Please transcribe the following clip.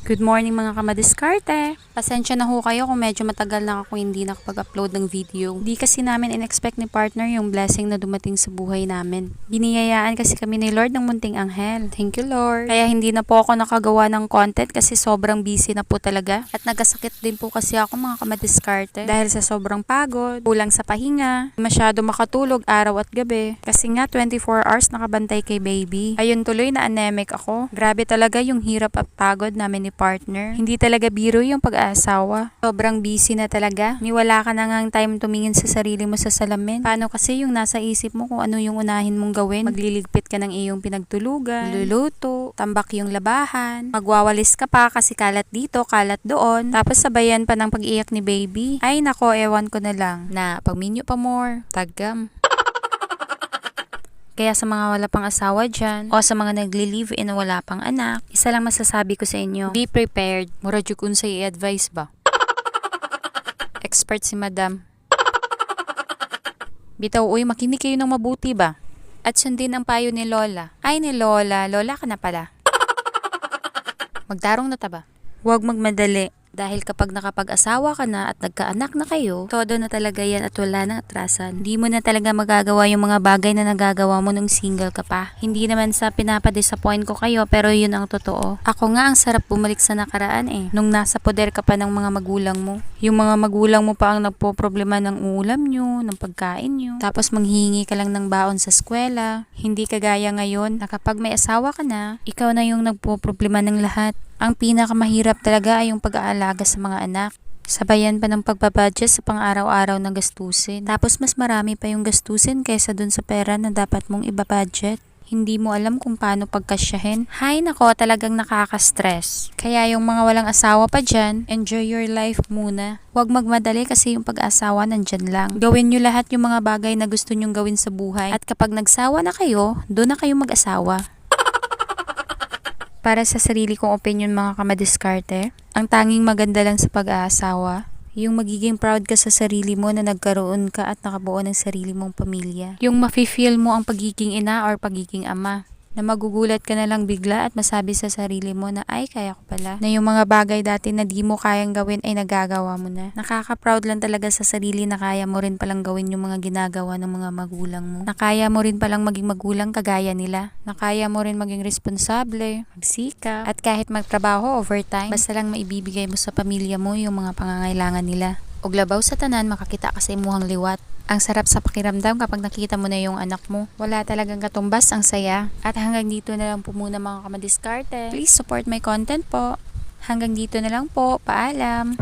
Good morning mga kamadiskarte! Pasensya na ho kayo kung medyo matagal na ako hindi nakapag-upload ng video. Di kasi namin in-expect ni partner yung blessing na dumating sa buhay namin. Biniyayaan kasi kami ni Lord ng munting anghel. Thank you Lord! Kaya hindi na po ako nakagawa ng content kasi sobrang busy na po talaga. At nagkasakit din po kasi ako mga kamadiskarte. Dahil sa sobrang pagod, kulang sa pahinga, masyado makatulog araw at gabi. Kasi nga 24 hours nakabantay kay baby. Ayun tuloy na anemic ako. Grabe talaga yung hirap at pagod namin ni partner. Hindi talaga biro yung pag-aasawa. Sobrang busy na talaga. Wala ka na ngang time tumingin sa sarili mo sa salamin. Paano kasi yung nasa isip mo kung ano yung unahin mong gawin? Magliligpit ka ng iyong pinagtulugan, luluto, tambak yung labahan, magwawalis ka pa kasi kalat dito, kalat doon, tapos sabayan pa ng pag-iyak ni baby. Ay nako, ewan ko na lang na pagminyo pa more, tagam. Kaya sa mga wala pang asawa dyan, o sa mga nagli-live-in na wala pang anak, isa lang masasabi ko sa inyo, be prepared. Mura jud unsay i-advise ba? Expert si madam. Bitaw uy, makinig kayo ng mabuti ba? At sundin ang payo ni Lola. Ay ni Lola, Lola ka na pala. Magdarong na ta ba? Huwag magmadali. Dahil kapag nakapag-asawa ka na at nagkaanak na kayo, todo na talaga yan at wala nang atrasan. Hindi mo na talaga magagawa yung mga bagay na nagagawa mo nung single ka pa. Hindi naman sa pinapadisappoint ko kayo, pero yun ang totoo. Ako nga ang sarap bumalik sa nakaraan nung nasa poder ka pa ng mga magulang mo. Yung mga magulang mo pa ang nagpo-problema ng ulam nyo, ng pagkain nyo. Tapos manghihingi ka lang ng baon sa eskwela. Hindi kagaya ngayon na kapag may asawa ka na, ikaw na yung nagpo-problema ng lahat. Ang pinakamahirap talaga ay yung pag-aalaga sa mga anak. Sabayan pa ng pagbabudget sa pang-araw-araw na gastusin. Tapos mas marami pa yung gastusin kaysa dun sa pera na dapat mong ibabudget. Hindi mo alam kung paano pagkasyahin. Hay nako, talagang nakaka-stress. Kaya yung mga walang asawa pa dyan, enjoy your life muna. Huwag magmadali kasi yung pag-asawa nandyan lang. Gawin nyo lahat yung mga bagay na gusto nyong gawin sa buhay. At kapag nagsawa na kayo, doon na kayo mag-asawa. Para sa sarili kong opinion mga kamadiskarte, ang tanging maganda lang sa pag-aasawa, yung magiging proud ka sa sarili mo na nagkaroon ka at nakabuo ng sarili mong pamilya. Yung mafe-feel mo ang pagiging ina or pagiging ama. Na magugulat ka na lang bigla at masabi sa sarili mo na ay kaya ko pala. Na yung mga bagay dati na di mo kayang gawin ay nagagawa mo na. Nakaka-proud lang talaga sa sarili na kaya mo rin palang gawin yung mga ginagawa ng mga magulang mo. Na kaya mo rin palang maging magulang kagaya nila. Na kaya mo rin maging responsable, magsikap, at kahit magtrabaho overtime, basta lang maibibigay mo sa pamilya mo yung mga pangangailangan nila. Og labaw sa tanan, makakita ka sa imuhang liwat. Ang sarap sa pakiramdam kapag nakita mo na yung anak mo. Wala talagang katumbas, ang saya. At hanggang dito na lang po muna mga kamadiskarte. Please support my content po. Hanggang dito na lang po. Paalam!